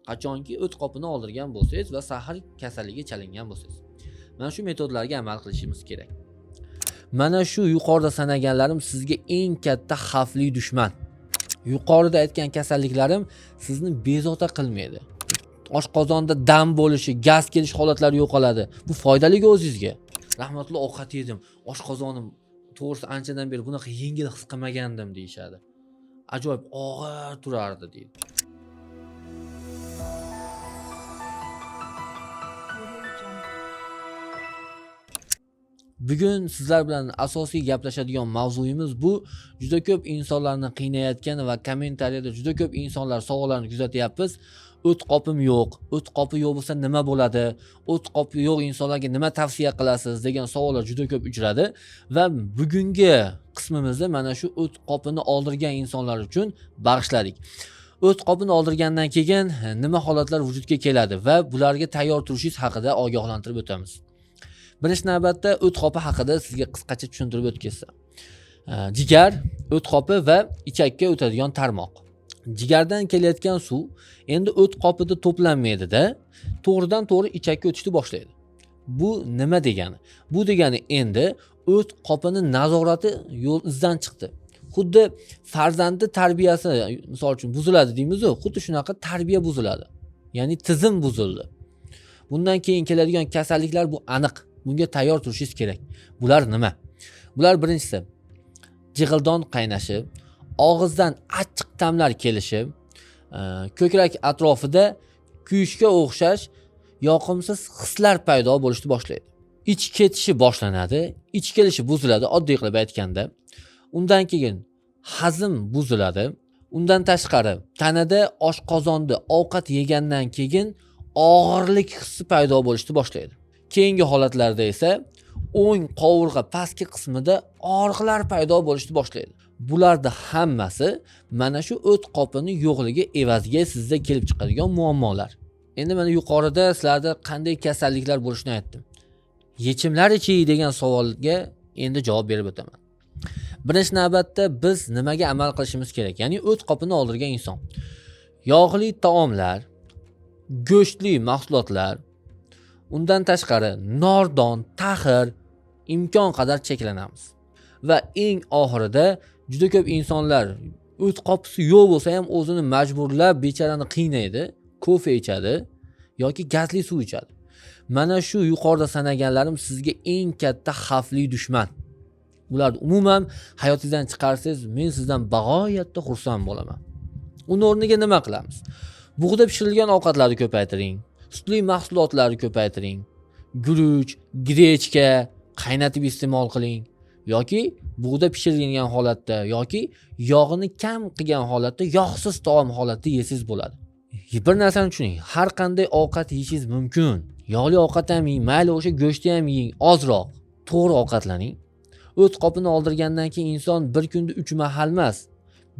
qachonki o't qopini oldirgan bo'lsangiz va sahar kasalligiga chalingan bo'lsangiz. Mana shu metodlarga amal qilishimiz kerak. Mana shu yuqorida sanaganlarim sizga eng katta xavfli dushman. Yuqorida aytgan kasalliklarim sizni bezovta qilmaydi. Oshqozonda dam bo'lishi, gaz kelish holatlari yo'qoladi. Bu foydali o'zingizga. Rahmatli ovqat yedim, oshqozonim to'g'risi anchadan beri bunaqa yengil his qilmagandim deyshadi. Ajoyib og'ir turardi deydi. Bugun sizlar bilan asosiy gaplashadigan mavzuyimiz bu juda ko'p insonlarni qiynayotgan va kommentariyada juda ko'p insonlar savollarni kuzatyapmiz. O't qopim yo'q. O't qopi yo'q bo'lsa nima bo'ladi? O't qopi yo'q insonlarga nima tavsiya qilasiz degan savollar juda ko'p uchradi va bugungi qismimizda mana shu o't qopini oldirgan insonlar uchun bag'ishladik. O't qopini oldirgandan keyin nima holatlar vujudga keladi va bularga tayyor turishingiz haqida ogohlantirib o'tamiz. Birinchi navbatda o't qopi haqida sizga qisqacha tushuntirib o'tkazsam. Jigar, o't qopi va ichakka o'tadigan tarmoq. Jigardan kelayotgan suv endi o't qopida to'planmaydi-da, to'g'ridan to'g'ri ichakka o'tishni boshlaydi. Bu nima degani? Bu degani endi o't qopini nazorati yo'l izdan chiqdi. Xuddi farzandni tarbiyasi misol uchun buziladi deymiz-ku, xuddi shunaqa tarbiya buziladi. Ya'ni tizim buzildi. Bundan keyin keladigan kasalliklar bu aniq. Bunga tayyor turishingiz kerak. Bular nima? Bular birinchisi jig'ildon qaynashi, og'izdan achchiq ta'mlar kelishi, ko'krak atrofida kuyishga o'xshash yoqimsiz hislar paydo bo'lishni boshlaydi. Ich ketishi boshlanadi, ich kelishi buziladi oddiy qilib aytganda. Undan keyin hazm buziladi. Undan tashqari tanada oshqozonda ovqat yegandan keyin og'irlik hissi paydo bo'lishni boshlaydi. Keyingi holatlarda esa o'ng qovurg'a pastki qismida og'riqlar paydo bo'lishni boshlaydi. Bularda hammasi mana shu o't qopini yo'qligi evaziga sizda kelib chiqadigan muammolar. Endi mana yuqorida sizlarda qanday kasalliklar bo'lishini aytdim. Yechimlari-chi degan savolga endi javob berib o'taman. Birinchi navbatda biz nimaga amal qilishimiz kerak? Ya'ni o't qopini oldirgan inson. Yog'li taomlar, go'shtli mahsulotlar, undan tashqari nordon, taxir imkon qadar cheklanamiz. Va eng oxirida juda ko'p insonlar o't qopisi yo'q bo'lsa ham o'zini majburlab becharani qiynaydi, kofe ichadi yoki gazli suv ichadi. Mana shu yuqorida sanaganlarim sizga eng katta xavfli dushman. Bularni umuman hayotingizdan chiqarsangiz, men sizdan bag'oyatda xursand bo'laman. Uning o'rniga nima qilamiz? Bug'da pishirilgan ovqatlarni ko'paytiring. Sutli mahsulotlarni ko'paytiring. Guruch, grechka qaynatib iste'mol qiling yoki bug'da pishirilgan holatda yoki yog'ini kam qilgan holatda yog'siz taom holatda yesangiz bo'ladi. Bir narsani tushuning, har qanday ovqat yeyishingiz mumkin. Yog'li ovqat ham yeng, mayli o'sha go'shtni ham yeng, ozroq, to'g'ri ovqatlaning. O't qopini oldirgandan keyin inson bir kunda 3 mahal emas,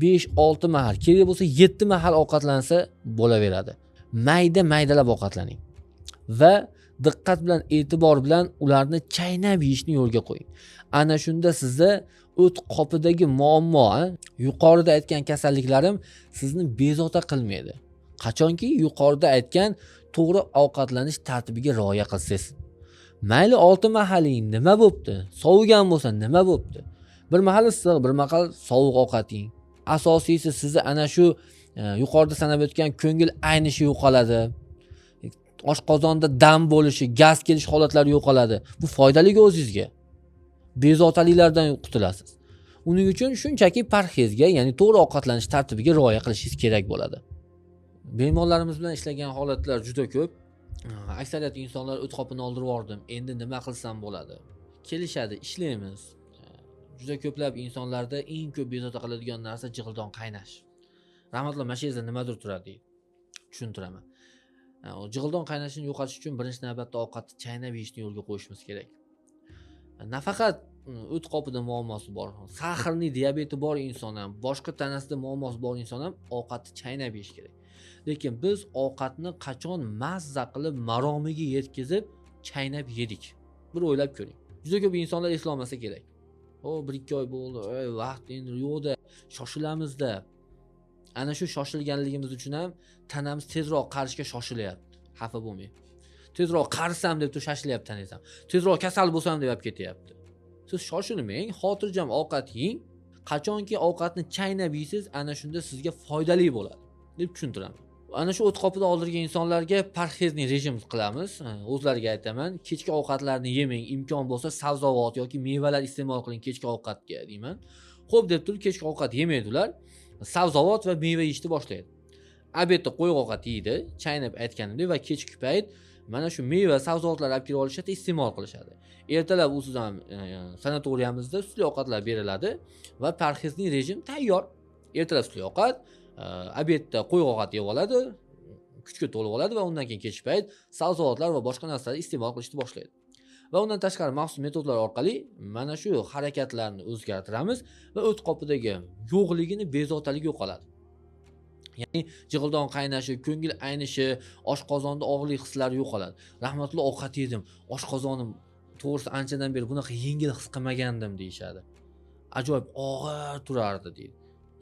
5-6 mahal, kerak bo'lsa 7 mahal ovqatlansa bo'laveradi. Maydalab ovqatlaning va diqqat bilan, e'tibor bilan ularni chaynab yeyishni yo'lga qo'ying. Ana shunda sizda o't qopidagi muammo, yuqorida aytgan kasalliklarim sizni bezovta qilmaydi. Qachonki yuqorida aytgan to'g'ri ovqatlanish tartibiga rioya qilsangiz. Mayli 6 mahaling nima bo'pti? Sovigan bo'lsa nima bo'pti? Bir mahal issiq, bir mahal sovuq ovqat yeng. Asosiysi sizni ana shu yuqorida sanab o'tgan ko'ngil aynishi yo'qoladi. Oshqozonda dam bo'lishi, gaz kelish holatlari yo'qoladi. Bu foydali o'zingizga. Bezovtaliklardan qutulasiz. Uning uchun shunchaki parhezga, ya'ni to'g'ri ovqatlanish tartibiga rioya qilishingiz kerak bo'ladi. Bemorlarimiz bilan ishlagan holatlar juda ko'p. Aksariyat insonlar o't qopini oldirib yubordim, endi nima qilsam bo'ladi? Kelishadi, ishlaymiz. Juda ko'plab insonlarda eng ko'p bezovta qiladigan narsa jig'ildon qaynash. Rahmatli mashayizda nimadir turadi, tushuntiraman. Jig'ildon qaynashini yo'qotish uchun birinchi navbatda ovqatni chaynab yeyishni yo'lga qo'yishimiz kerak. Nafaqat o't qopida muammosi bor, sahrli diabeti bor inson ham, boshqa tanasida muammosi bor inson ham ovqatni chaynab yeyish kerak. Lekin biz ovqatni qachon mazza qilib maromiga yetkazib chaynab yedik? Bir o'ylab ko'ring. Juda ko'p insonlar eslolmasa kerak. 1-2 oy bo'ldi, vaqt endi yo'qda, shoshilamizda. Ana shu shoshilganligimiz uchun ham tanamiz tezroq qarishga shoshilyapti. Xafa bo'lmang. Tezroq qarisam deb shoshilyapti tanangiz ham. Tezroq kasal bo'lsam deb olib ketyapti. Siz shoshilmang, xotirjam ovqat yeng. Qachonki ovqatni chaynab yeysiz, ana shunda sizga foydali bo'ladi deb tushuntiraman. Ana shu o't qopida oldirgan insonlarga parhezli rejim qilamiz. O'zlariga aytaman, kechki ovqatlarni yemang, imkon bo'lsa sabzavot yoki mevalar iste'mol qiling kechki ovqatga deyman. Xo'p deb turib kechki ovqat yemaydilar. Sabzavot va meva yeyishni boshlaydi. Obedda qo'y ovqat yeydi, chaynab aytganimdek va kechki payt mana shu meva, sabzavotlar olib kelib olishadi, iste'mol qilishadi. Ertalab usidan sanatoriyamizda sutli ovqatlar beriladi va parhezli rejim tayyor. Ertalab sutli ovqat, obedda qo'y ovqat yeb oladi, kuchga to'lib oladi va undan keyin kechki payt sabzavotlar va boshqa narsalarni iste'mol qilishni boshlaydi. Va undan tashqari maxsus metodlar orqali mana shu harakatlarni o'zgartiramiz va o't qopidagi yo'qligini, bezovtaligi yo'qoladi. Ya'ni jig'ildon qaynashi, ko'ngil aynishi, oshqozonda og'irlik hislari yo'qoladi. Rahmatli ovqat yedim, oshqozonim to'g'risi anchadan beri bunaqa yengil his qilmagandim deyshadi. Ajoyib og'ir turardi deydi.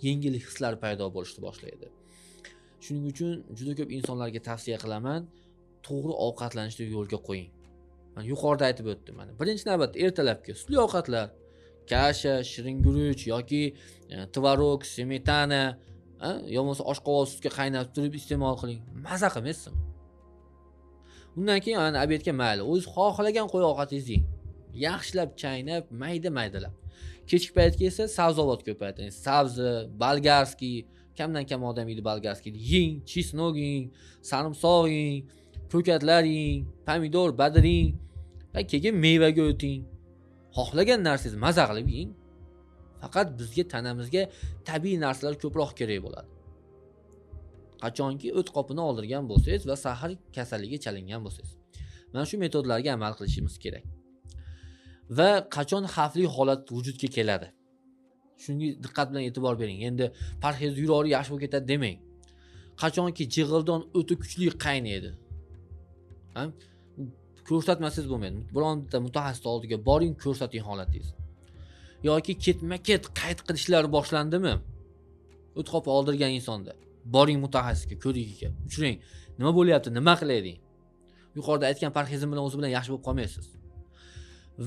Yengillik hislari paydo bo'lishni boshlaydi. Shuning uchun juda ko'p insonlarga tavsiya qilaman, to'g'ri ovqatlanishni yo'lga qo'ying. Men yuqorida aytib o'tdim mana. Birinchi navbatda ertalabki sutli ovqatlar, kasha, shirin guruch yoki tvorog, smetana, yo'lmasa oshqovoq sutga qaynatib turib iste'mol qiling. Maza qilmaysiz. Undan keyin ana obedga mayli, o'z xohlagan qo'y ovqatingizni yeng. Yaxshilab chaynab, mayda-maydalab. Kechki paytga esa sabzavot ko'paytiring. Sabzi, bolgarskiy, kamdan kam odam yeydi bolgarskiyni. Yeng, chesnok yeng, sarimsoq yeng, ko'katlar yeng, pomidor, badiring va keyin mevaga o'ting. Xohlagan narsangizni maza qilib yeng. Faqat bizga tanamizga tabiiy narsalar ko'proq kerak bo'ladi. Qachonki o't qopini oldirgan bo'lsangiz va sahar kasalligiga chalingan bo'lsangiz. Mana shu metodlarga amal qilishimiz kerak. Va qachon xavfli holat vujudga keladi? Shunga diqqat bilan e'tibor bering. Endi parhez yurori yaxshi bo'lib ketadi demang. Qachonki jig'ildon o'ta kuchli qaynaydi. Ko'rsatmasangiz bo'lmaydi. Bironta mutaxassis oldiga boring, ko'rsating holatingizni. Yoki ketma-ket qayd qilishlar boshlandimi? O't qopi oldirgan insonda boring mutaxassisga, ko'rigiga, uchrang. Nima bo'lyapti? Nima qilaylik? Yuqorida aytgan parhezim bilan o'zi bilan yaxshi bo'lib qolmaysiz.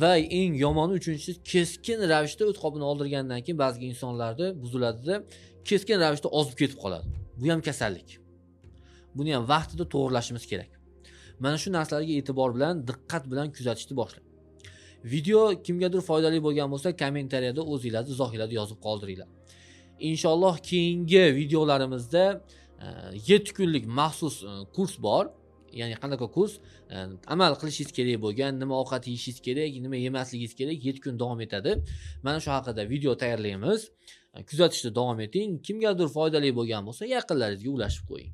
Va eng yomoni uchinchisi, keskin ravishda o't qopini oldirgandan keyin ba'zi insonlarda buziladi-da, keskin ravishda ozib ketib qoladi. Bu ham kasallik. Buni ham vaqtida to'g'rilashimiz kerak. Mana shu narsalarga e'tibor bilan, diqqat bilan kuzatishni boshlang. Video kimgadir foydali bo'lgan bo'lsa, kommentariyada o'zingizlarni izohinglarni yozib qoldiringlar. Inshaalloh keyingi videolarimizda 7 kunlik maxsus kurs bor. Ya'ni qanaqa kurs? Amal qilishingiz kerak bo'lgan, nima ovqat yeyishingiz kerak, nima yemasligingiz kerak 7 kun davom etadi. Mana shu haqida video tayyorlaymiz. Kuzatishda davom eting. Kimgadir foydali bo'lgan bo'lsa, yaqinlaringizga ulashib qo'ying.